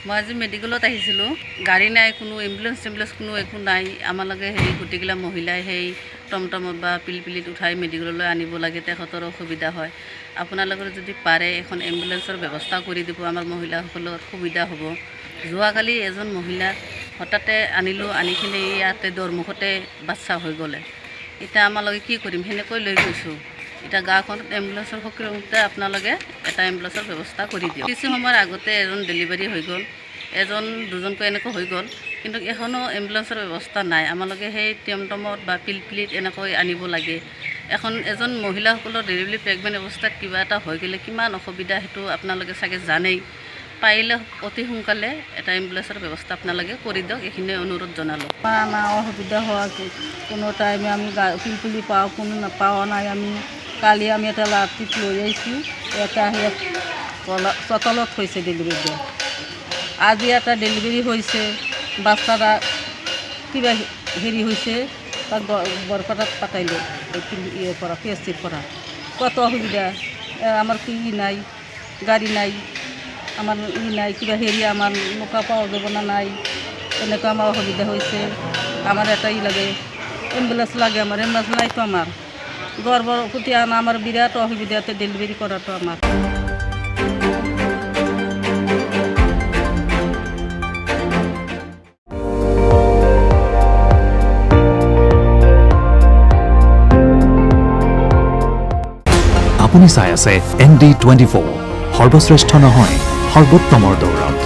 মই আজি মেডিকেলত আহিছিলোঁ গাড়ী নাই কোনো এম্বুলেন্স কোনো একো নাই আমালোকে গোটেইগিলা মহিলাই টমটমত বা পিলপিলিত উঠাই মেডিকেললৈ আনিব লাগে তেখেতৰ অসুবিধা হয় আপোনালোকে যদি পাৰে এখন এম্বুলেন্সৰ ব্যৱস্থা কৰি দিব আমাৰ মহিলাসকলৰ সুবিধা হ'ব যোৱাকালি এজন মহিলা হঠাতে আনিলোঁ আনি কিনে ইয়াতে দৰমুখতে বাচ্চা হৈ গ'লে এতিয়া আমালোকে কি কৰিম সেনেকৈ লৈ গৈছোঁ এটা গাঁওখনত এম্বুলেন্সৰ সক্ৰিয়তে আপোনালোকে এটা এম্বুলেন্সৰ ব্যৱস্থা কৰি দিয়ক কিছু সময়ৰ আগতে এজন ডেলিভাৰী হৈ গ'ল এজন দুজনকৈ এনেকৈ হৈ গ'ল কিন্তু এখনো এম্বুলেন্সৰ ব্যৱস্থা নাই আমালোকে টমটমত বা পিলপিলিত এনেকৈ আনিব লাগে এজন মহিলাসকলৰ ডেলিভাৰী প্ৰেগনেণ্ট অৱস্থাত কিবা এটা হৈ গ'লে কিমান অসুবিধা সেইটো আপোনালোকে চাগে জানেই পাৰিলে অতি সোনকালে এটা এম্বুলেন্সৰ ব্যৱস্থা আপোনালোকে কৰি দিয়ক এইখিনি অনুৰোধ জনালোঁ আমাৰ অসুবিধা হোৱা কোনো টাইমে আমি পিলপিলি পাওঁ কোনো নাপাওঁ নাই আমি কালি আমি এটা ৰাতিত লৈ আহিছোঁ এটা চটলত হৈছে ডেলিভাৰী আজি এটা ডেলিভাৰী হৈছে বাচ্চাটা কিবা হৈছে তাক বৰপেটাত পাঠাইলোঁ ইয়েৰ পৰা PSCৰ পৰা কত অসুবিধা আমাৰ কি নাই গাড়ী নাই আমাৰ নাই কিবা আমাৰ নৌকা পাওঁ যাব নাই এনেকুৱা আমাৰ অসুবিধা হৈছে আমাৰ এটাই লাগে এম্বুলেন্স লাগে আমাৰ এম্বুলেন্স নাইতো আমাৰ গৰ্ভৰ প্ৰতি আমাৰ বিৰাট অসুবিধাতে ডেলিভাৰী কৰাটো আমাৰ আপুনি চাই আছে ND24 সৰ্বশ্ৰেষ্ঠ নহয় সৰ্বোত্তমৰ দৌৰত